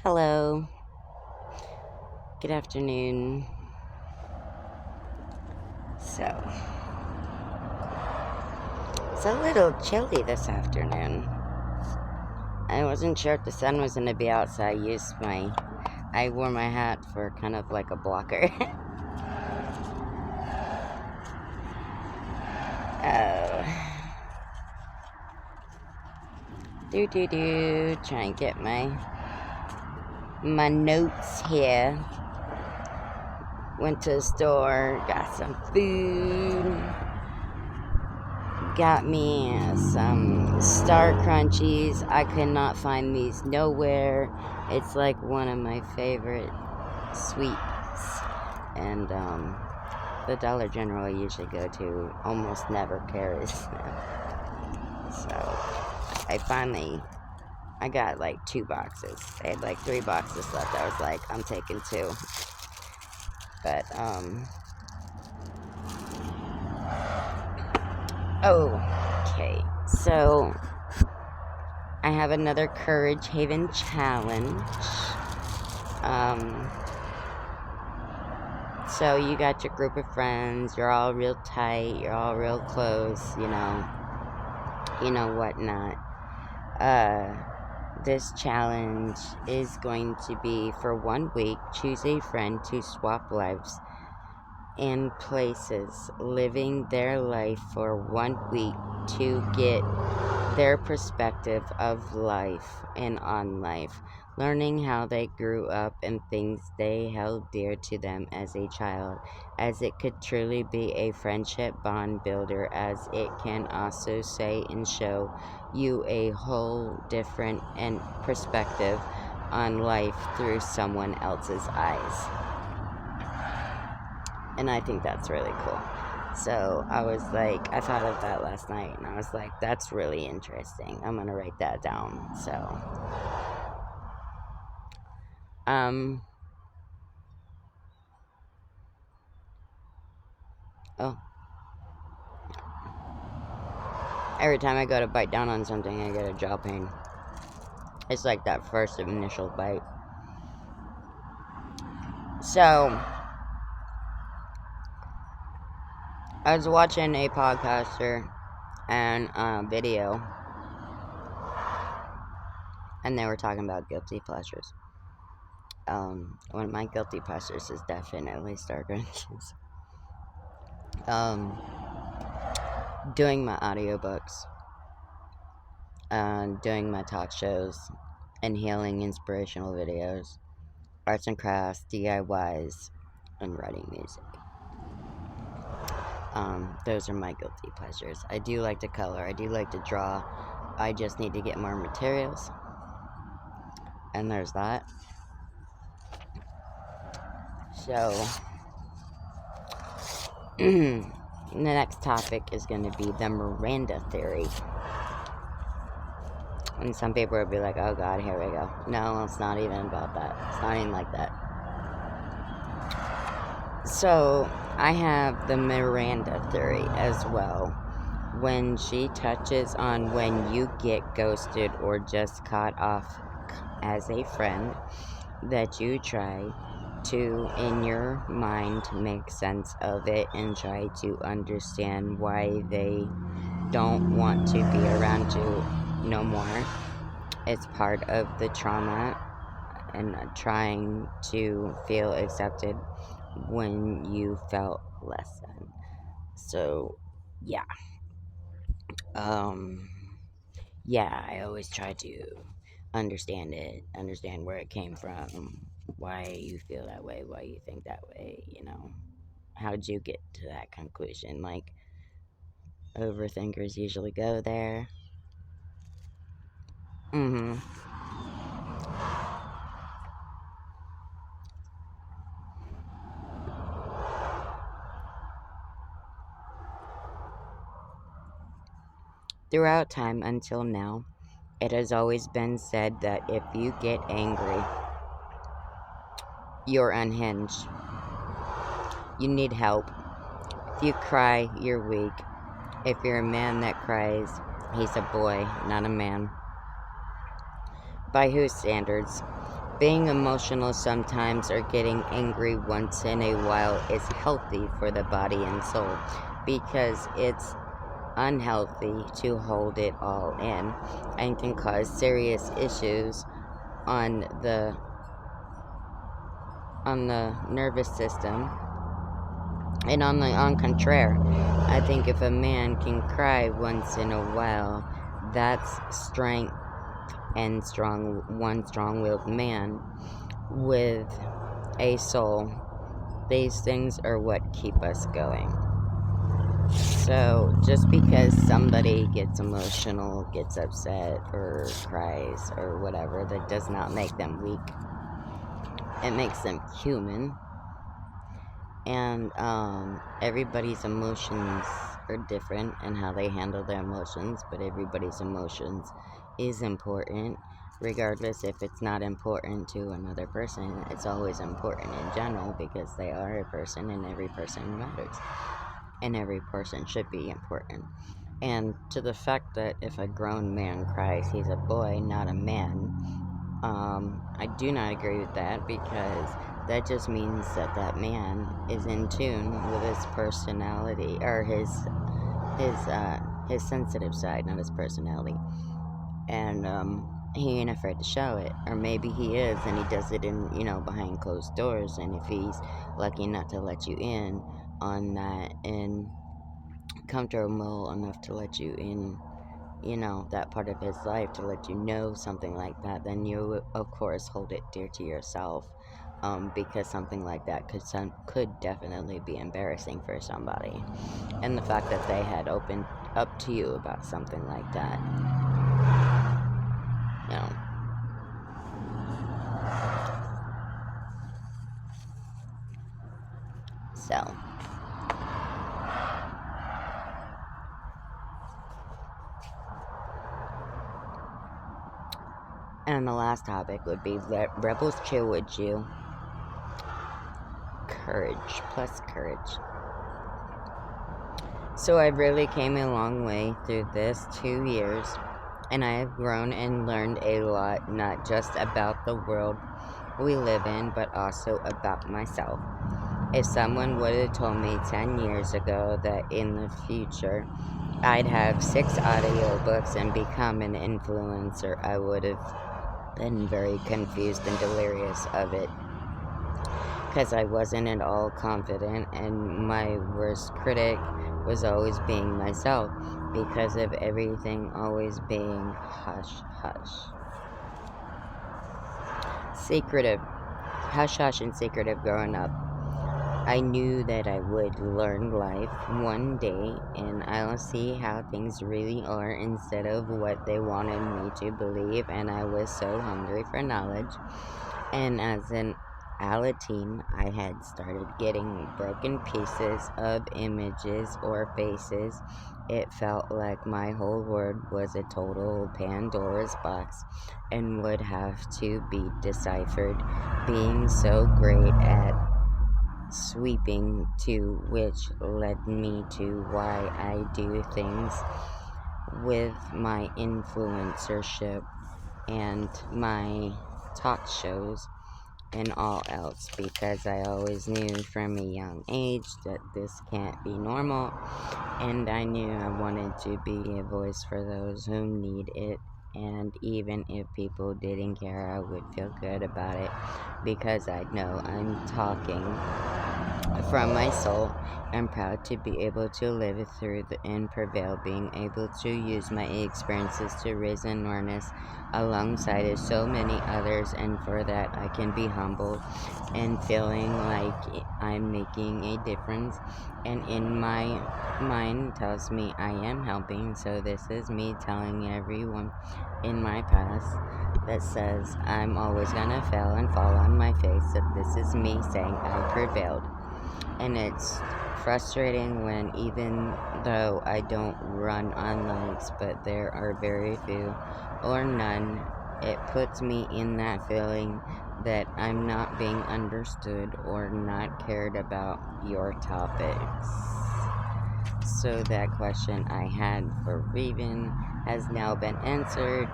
Hello, good afternoon. So, it's a little chilly this afternoon. I wasn't sure if the sun was going to be out, so I wore my hat for kind of like a blocker. uh, try and get my notes here. Went to the store, got some food. Got me some Star Crunchies. I could not find these nowhere. It's like one of my favorite sweets. And the Dollar General I usually go to almost never carries them. So I got like 2 boxes. They had like 3 boxes left. I was like, I'm taking 2. But okay, so I have another Courage Haven challenge. So you got your group of friends, you're all real tight, you're all real close, whatnot. This challenge is going to be for 1 week, choose a friend to swap lives and places, living their life for 1 week to get their perspective of life and on life, learning how they grew up and things they held dear to them as a child, as it could truly be a friendship bond builder, as it can also say and show you a whole different and perspective on life through someone else's eyes. And I think that's really cool. So I thought of that last night, and I was like, that's really interesting. I'm gonna write that down. So, oh, every time I go to bite down on something, I get a jaw pain. It's like that first initial bite. So, I was watching a podcaster and a video, and they were talking about guilty pleasures. One of my guilty pleasures is definitely Star Crunches. Doing my audiobooks, doing my talk shows, and healing inspirational videos, arts and crafts, DIYs, and writing music. Those are my guilty pleasures. I do like to color, I do like to draw. I just need to get more materials. And there's that. So, the next topic is going to be the Miranda theory. And some people will be like, oh god, here we go. No, it's not even about that. It's not even like that. So, I have the Miranda theory as well. When she touches on when you get ghosted or just cut off as a friend, that you try to, in your mind, make sense of it and try to understand why they don't want to be around you no more. It's part of the trauma and trying to feel accepted when you felt less than. So, yeah. I always try to understand it, understand where it came from, why you feel that way, why you think that way, How'd you get to that conclusion? Like, overthinkers usually go there. Throughout time until now, it has always been said that if you get angry, you're unhinged. You need help. If you cry, you're weak. If you're a man that cries, he's a boy, not a man. By whose standards? being emotional sometimes or getting angry once in a while is healthy for the body and soul, because it's unhealthy to hold it all in and can cause serious issues on the nervous system. And on contrary, I think if a man can cry once in a while, that's strength and strong-willed man with a soul. These things are what keep us going. So just because somebody gets emotional, gets upset, or cries, or whatever, that does not make them weak. It makes them human. And everybody's emotions are different and how they handle their emotions, but everybody's emotions is important, regardless if it's not important to another person. It's always important in general, because they are a person and every person matters. And every person should be important. And to the fact that if a grown man cries, he's a boy, not a man, I do not agree with that, because that just means that that man is in tune with his personality, or his sensitive side, not his personality. And he ain't afraid to show it. Or maybe he is, and he does it in, behind closed doors. And if he's lucky enough to let you in on that, and comfortable enough to let you in, that part of his life, to let you know something like that, then you, of course, hold it dear to yourself, because something like that could definitely be embarrassing for somebody. And the fact that they had opened up to you about something like that, you know. So, and the last topic would be, let rebels chill with you. Courage, plus courage. So I really came a long way through this 2 years, and I have grown and learned a lot, not just about the world we live in, but also about myself. If someone would have told me 10 years ago that in the future I'd have 6 audiobooks and become an influencer, I would have been very confused and delirious of it, because I wasn't at all confident, and my worst critic was always being myself, because of everything always being hush hush. Secretive. Hush hush and secretive growing up. I knew that I would learn life one day, and I'll see how things really are instead of what they wanted me to believe, and I was so hungry for knowledge. And as an Alateen, I had started getting broken pieces of images or faces. It felt like my whole world was a total Pandora's box and would have to be deciphered, being so great at sweeping, to which led me to why I do things with my influencership and my talk shows and all else, because I always knew from a young age that this can't be normal, and I knew I wanted to be a voice for those who need it. And even if people didn't care, I would feel good about it, because I know I'm talking from my soul. I'm proud to be able to live through and prevail, being able to use my experiences to raise awareness alongside of so many others, and for that I can be humble and feeling like I'm making a difference, and in my mind tells me I am helping. So this is me telling everyone in my past that says I'm always gonna fail and fall on my face, that this is me saying I prevailed. And it's frustrating when, even though I don't run on lights, but there are very few or none, it puts me in that feeling that I'm not being understood or not cared about your topics. So that question I had for Raven has now been answered.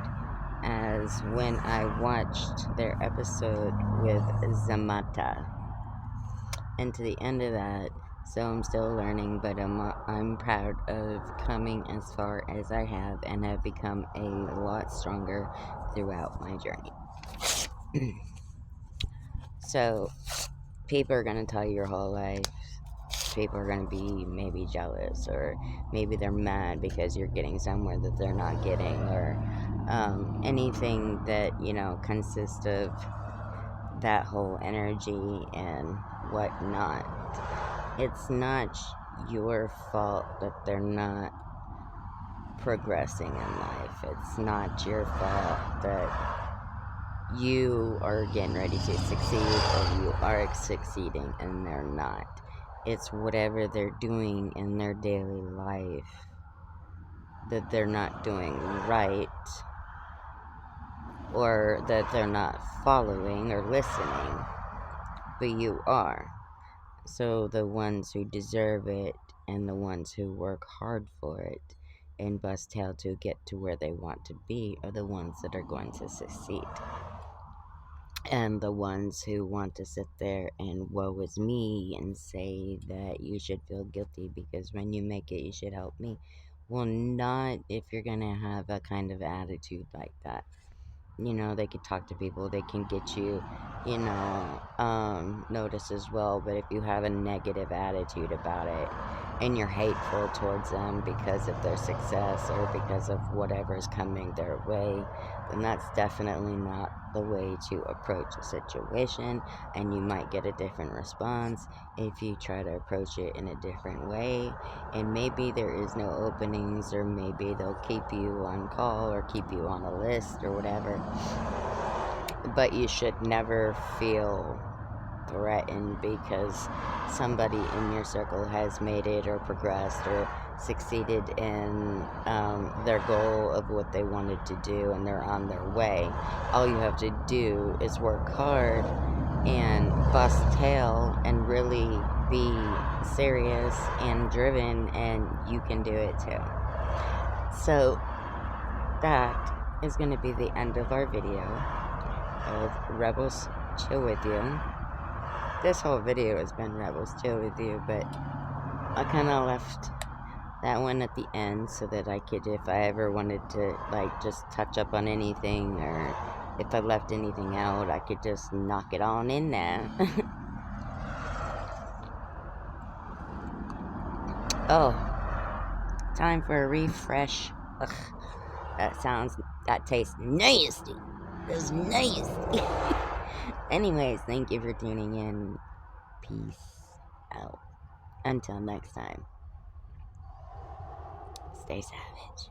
as when I watched their episode with Zamata. And to the end of that, so I'm still learning, but I'm proud of coming as far as I have and have become a lot stronger throughout my journey. So, people are going to tell you your whole life. People are going to be maybe jealous, or maybe they're mad because you're getting somewhere that they're not getting, or anything that, consists of that whole energy and whatnot. It's not your fault that they're not progressing in life. It's not your fault that you are getting ready to succeed or you are succeeding and they're not. It's whatever they're doing in their daily life that they're not doing right, or that they're not following or listening, but you are. So the ones who deserve it and the ones who work hard for it and bust tail to get to where they want to be are the ones that are going to succeed. And the ones who want to sit there and woe is me and say that you should feel guilty because when you make it, you should help me. Well, not if you're going to have a kind of attitude like that. They can talk to people, they can get you, notice as well. But if you have a negative attitude about it and you're hateful towards them because of their success or because of whatever is coming their way, then that's definitely not the way to approach a situation, and you might get a different response if you try to approach it in a different way. And maybe there is no openings, or maybe they'll keep you on call or keep you on a list or whatever, but you should never feel threatened because somebody in your circle has made it or progressed or succeeded in their goal of what they wanted to do, and they're on their way. All you have to do is work hard and bust tail and really be serious and driven, and you can do it too. So that is going to be the end of our video of Rebels Chill With You. This whole video has been Rebels Chill With You, but I kind of left that one at the end so that I could, if I ever wanted to, just touch up on anything, or if I left anything out, I could just knock it on in there. Oh, time for a refresh. Ugh, that tastes nasty. It's nasty. Anyways, thank you for tuning in. Peace out. Until next time. Stay savage.